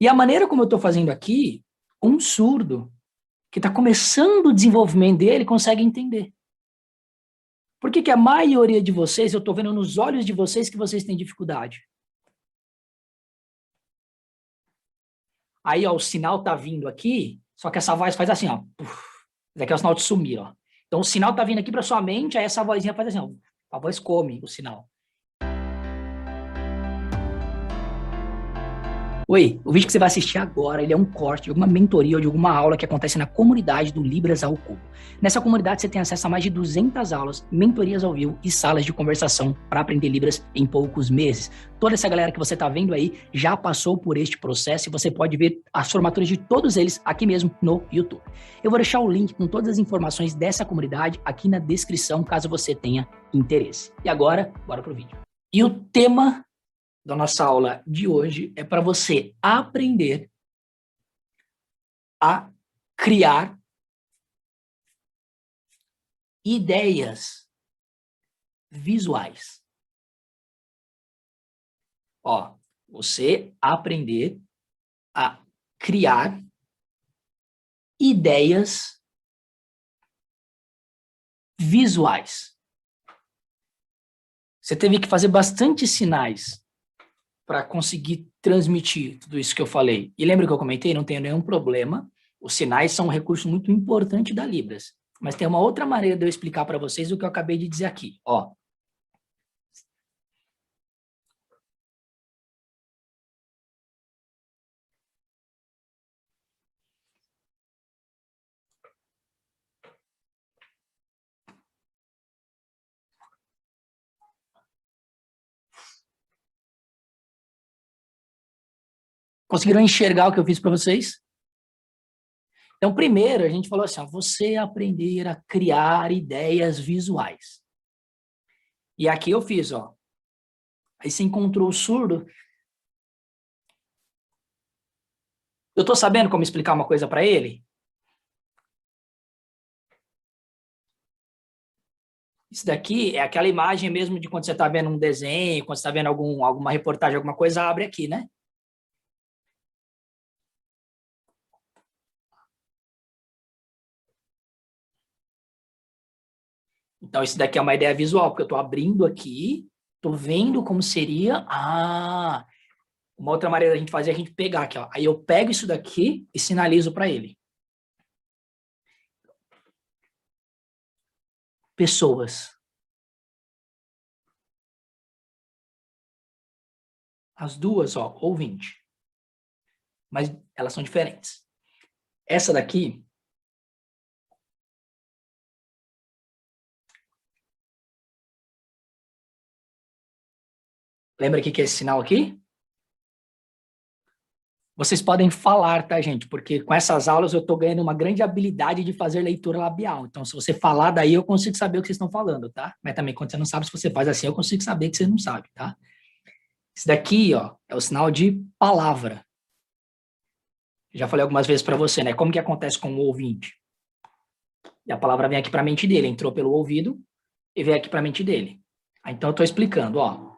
E a maneira como eu estou fazendo aqui, um surdo que está começando o desenvolvimento dele consegue entender. Por que que a maioria de vocês, eu estou vendo nos olhos de vocês que vocês têm dificuldade? Aí, ó, o sinal tá vindo aqui, só que essa voz faz assim, ó. Esse aqui é o sinal de sumir, ó. Então, o sinal tá vindo aqui para sua mente, aí essa vozinha faz assim, ó. A voz come o sinal. Oi, o vídeo que você vai assistir agora, ele é um corte de alguma mentoria ou de alguma aula que acontece na comunidade do Libras ao Cubo. Nessa comunidade você tem acesso a mais de 200 aulas, mentorias ao vivo e salas de conversação para aprender Libras em poucos meses. Toda essa galera que você está vendo aí já passou por este processo e você pode ver as formaturas de todos eles aqui mesmo no YouTube. Eu vou deixar o link com todas as informações dessa comunidade aqui na descrição, caso você tenha interesse. E agora, bora pro vídeo. E o tema da nossa aula de hoje é para você aprender a criar ideias visuais. Ó, você aprender a criar ideias visuais. Você teve que fazer bastante sinais para conseguir transmitir tudo isso que eu falei. E lembra que eu comentei? Não tenho nenhum problema. Os sinais são um recurso muito importante da Libras. Mas tem uma outra maneira de eu explicar para vocês o que eu acabei de dizer aqui. Ó. Conseguiram enxergar o que eu fiz para vocês? Então, primeiro, a gente falou assim, ó, você aprender a criar ideias visuais. E aqui eu fiz, ó. Aí você encontrou o surdo. Eu tô sabendo como explicar uma coisa para ele? Isso daqui é aquela imagem mesmo de quando você está vendo um desenho, quando você está vendo alguma reportagem, alguma coisa, abre aqui, né? Então, isso daqui é uma ideia visual, porque eu estou abrindo aqui, estou vendo como seria. Ah, uma outra maneira da gente fazer é a gente pegar aqui, ó. Aí eu pego isso daqui e sinalizo para ele. Pessoas. As duas, ó, ouvinte. Mas elas são diferentes. Essa daqui. Lembra o que é esse sinal aqui? Vocês podem falar, tá, gente? Porque com essas aulas eu estou ganhando uma grande habilidade de fazer leitura labial. Então, se você falar daí, eu consigo saber o que vocês estão falando, tá? Mas também, quando você não sabe, se você faz assim, eu consigo saber que você não sabe, tá? Esse daqui, ó, é o sinal de palavra. Já falei algumas vezes para você, né? Como que acontece com o ouvinte? E a palavra vem aqui para a mente dele, entrou pelo ouvido e vem aqui para a mente dele. Então, eu estou explicando, ó.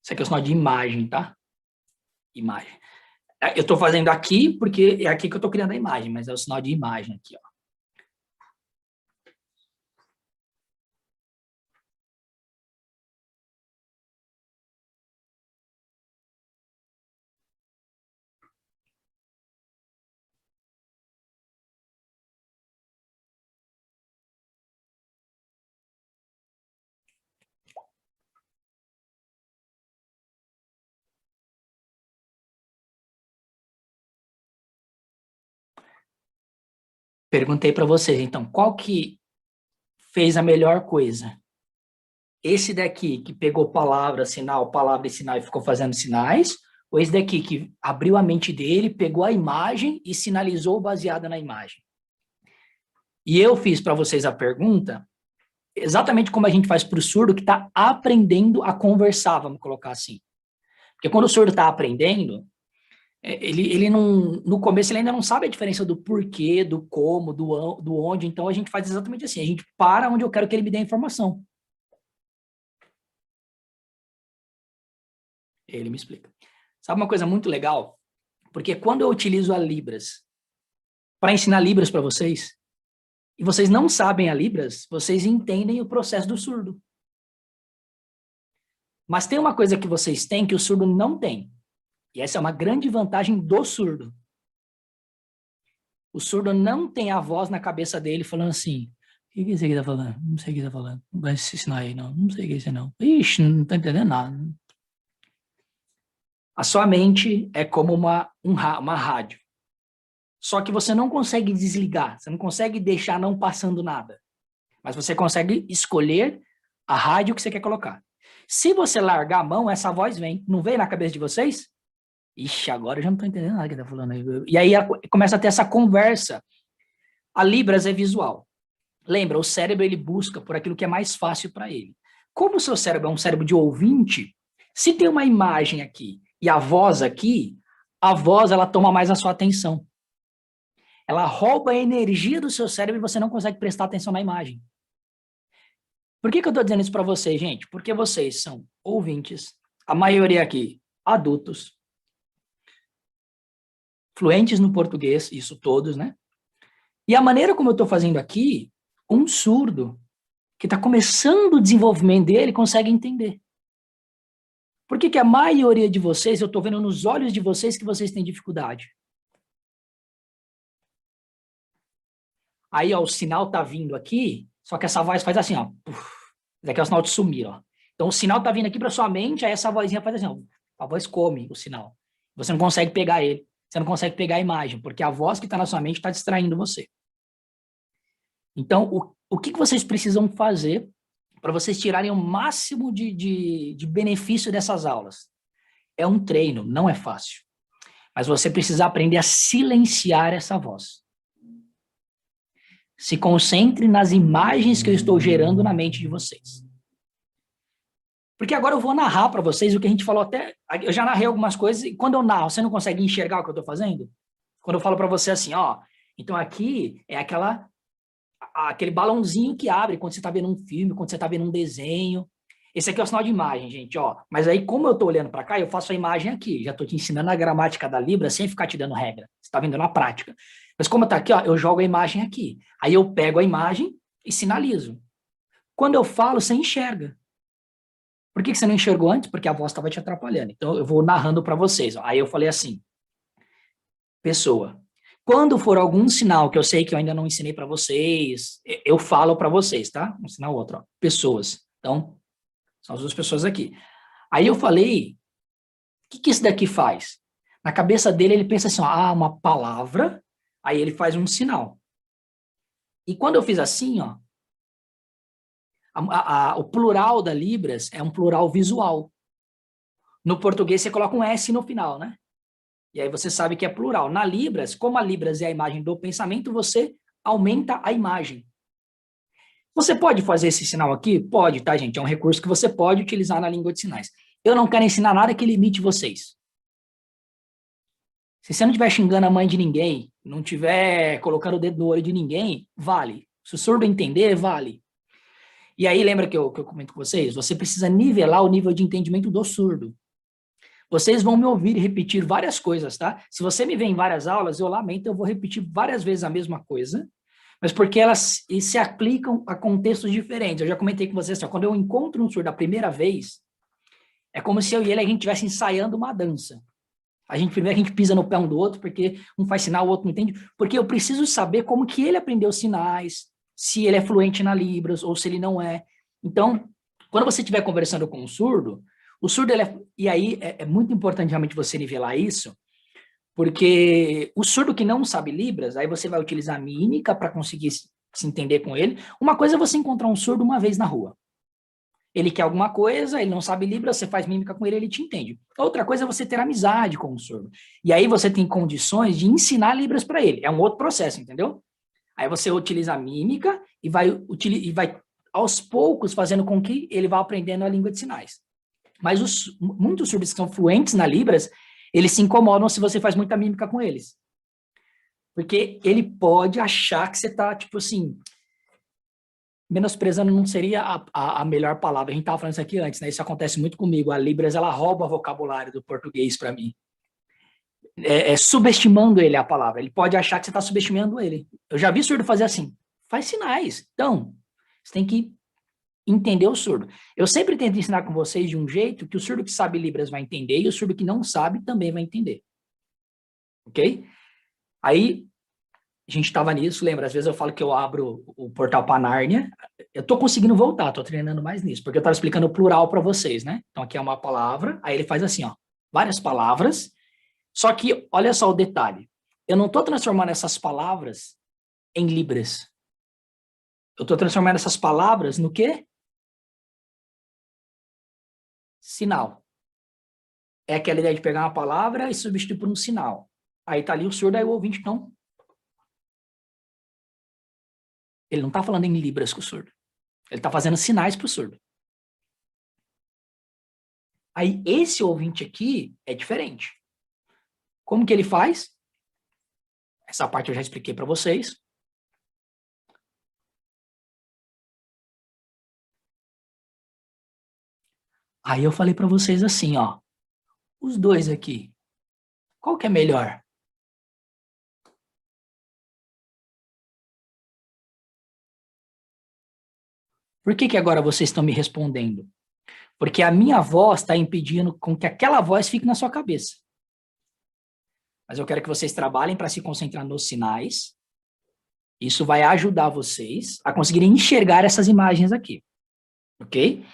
Isso aqui é o sinal de imagem, tá? Imagem. Eu estou fazendo aqui porque é aqui que eu estou criando a imagem, mas é o sinal de imagem aqui, ó. Perguntei para vocês, então, qual que fez a melhor coisa? Esse daqui, que pegou palavra e sinal e ficou fazendo sinais, Ou esse daqui que abriu a mente dele, pegou a imagem e sinalizou baseada na imagem? E eu fiz para vocês a pergunta exatamente como a gente faz para o surdo que está aprendendo a conversar, vamos colocar assim. Porque quando o surdo está aprendendo, ele não, no começo ele ainda não sabe a diferença do porquê, do como, do onde, então a gente faz exatamente assim, a gente para onde eu quero que ele me dê a informação. Ele me explica. Sabe uma coisa muito legal? Porque quando eu utilizo a Libras para ensinar Libras para vocês, e vocês não sabem a Libras, vocês entendem o processo do surdo. Mas tem uma coisa que vocês têm que o surdo não tem. E essa é uma grande vantagem do surdo. O surdo não tem a voz na cabeça dele falando assim, o que esse aqui tá falando? Não sei o que tá falando. Não vai se ensinar aí, não. Não sei o que é isso, não. Ixi, não tá entendendo nada. A sua mente é como uma rádio. Só que você não consegue desligar. Você não consegue deixar não passando nada. Mas você consegue escolher a rádio que você quer colocar. Se você largar a mão, essa voz vem. Não vem na cabeça de vocês? Ixi, agora eu já não estou entendendo nada que tá falando aí. E aí começa a ter essa conversa. A Libras é visual. Lembra, o cérebro ele busca por aquilo que é mais fácil para ele. Como o seu cérebro é um cérebro de ouvinte, se tem uma imagem aqui e a voz aqui, a voz ela toma mais a sua atenção. Ela rouba a energia do seu cérebro e você não consegue prestar atenção na imagem. Por que eu estou dizendo isso para vocês, gente? Porque vocês são ouvintes, a maioria aqui adultos, fluentes no português, isso todos, né? E a maneira como eu estou fazendo aqui, um surdo que está começando o desenvolvimento dele consegue entender. Por que a maioria de vocês, eu estou vendo nos olhos de vocês que vocês têm dificuldade? Aí, ó, o sinal está vindo aqui, só que essa voz faz assim, ó. Esse aqui é o sinal de sumir, ó. Então, o sinal está vindo aqui para sua mente, aí essa vozinha faz assim, ó. A voz come o sinal. Você não consegue pegar ele. Você não consegue pegar a imagem, porque a voz que está na sua mente está distraindo você. Então, o que vocês precisam fazer para vocês tirarem o máximo de benefício dessas aulas? É um treino, não é fácil. Mas você precisa aprender a silenciar essa voz. Se concentre nas imagens que eu estou gerando na mente de vocês. Porque agora eu vou narrar para vocês o que a gente falou até... Eu já narrei algumas coisas e quando eu narro, você não consegue enxergar o que eu estou fazendo? Quando eu falo para você assim, ó, então aqui é aquele balãozinho que abre quando você está vendo um filme, quando você está vendo um desenho. Esse aqui é o sinal de imagem, gente, ó. Mas aí, como eu estou olhando para cá, eu faço a imagem aqui. Já estou te ensinando a gramática da Libra sem ficar te dando regra. Você está vendo na prática. Mas como está aqui, ó, eu jogo a imagem aqui. Aí eu pego a imagem e sinalizo. Quando eu falo, você enxerga. Por que você não enxergou antes? Porque a voz estava te atrapalhando. Então, eu vou narrando para vocês. Ó. Aí eu falei assim, pessoa. Quando for algum sinal que eu sei que eu ainda não ensinei para vocês, eu falo para vocês, tá? Um sinal outro, ó. Pessoas. Então, são as duas pessoas aqui. Aí eu falei, o que isso daqui faz? Na cabeça dele, ele pensa assim, ó, uma palavra, aí ele faz um sinal. E quando eu fiz assim, ó, o plural da Libras é um plural visual. No português, você coloca um S no final, né? E aí você sabe que é plural. Na Libras, como a Libras é a imagem do pensamento, você aumenta a imagem. Você pode fazer esse sinal aqui? Pode, tá, gente? É um recurso que você pode utilizar na língua de sinais. Eu não quero ensinar nada que limite vocês. Se você não estiver xingando a mãe de ninguém, não estiver colocando o dedo no olho de ninguém, vale. Se o surdo entender, vale. E aí, lembra que eu comento com vocês? Você precisa nivelar o nível de entendimento do surdo. Vocês vão me ouvir repetir várias coisas, tá? Se você me vê em várias aulas, eu lamento, eu vou repetir várias vezes a mesma coisa, mas porque elas se aplicam a contextos diferentes. Eu já comentei com vocês, quando eu encontro um surdo a primeira vez, é como se eu e ele a gente estivesse ensaiando uma dança. Primeiro a gente pisa no pé um do outro, porque um faz sinal, o outro não entende, porque eu preciso saber como que ele aprendeu sinais, se ele é fluente na Libras ou se ele não é. Então, quando você estiver conversando com um surdo, o surdo, e aí é muito importante realmente você nivelar isso, porque o surdo que não sabe Libras, aí você vai utilizar a mímica para conseguir se entender com ele. Uma coisa é você encontrar um surdo uma vez na rua. Ele quer alguma coisa, ele não sabe Libras, você faz mímica com ele, ele te entende. Outra coisa é você ter amizade com o surdo. E aí você tem condições de ensinar Libras para ele. É um outro processo, entendeu? Aí você utiliza a mímica e vai aos poucos fazendo com que ele vá aprendendo a língua de sinais. Mas muitos surdos que são fluentes na Libras, eles se incomodam se você faz muita mímica com eles. Porque ele pode achar que você está, tipo assim, menosprezando não seria a melhor palavra. A gente estava falando isso aqui antes, né? Isso acontece muito comigo. A Libras, ela rouba vocabulário do português para mim. Subestimando ele a palavra. Ele pode achar que você está subestimando ele. Eu já vi surdo fazer assim. Faz sinais. Então, você tem que entender o surdo. Eu sempre tento ensinar com vocês de um jeito que o surdo que sabe Libras vai entender e o surdo que não sabe também vai entender. Ok? Aí, a gente estava nisso, lembra? Às vezes eu falo que eu abro o portal para Nárnia. Eu estou conseguindo voltar, estou treinando mais nisso, porque eu estava explicando o plural para vocês, né? Então aqui é uma palavra, aí ele faz assim, ó, várias palavras, só que olha só o detalhe. Eu não estou transformando essas palavras em Libras. Eu estou transformando essas palavras no quê? Sinal. É aquela ideia de pegar uma palavra e substituir por um sinal. Aí tá ali o surdo, aí o ouvinte, então, ele não está falando em Libras com o surdo. Ele está fazendo sinais para o surdo. Aí, esse ouvinte aqui é diferente. Como que ele faz? Essa parte eu já expliquei para vocês. Aí eu falei para vocês assim, ó. Os dois aqui. Qual que é melhor? Por que agora vocês estão me respondendo? Porque a minha voz está impedindo com que aquela voz fique na sua cabeça. Mas eu quero que vocês trabalhem para se concentrar nos sinais. Isso vai ajudar vocês a conseguirem enxergar essas imagens aqui. Ok?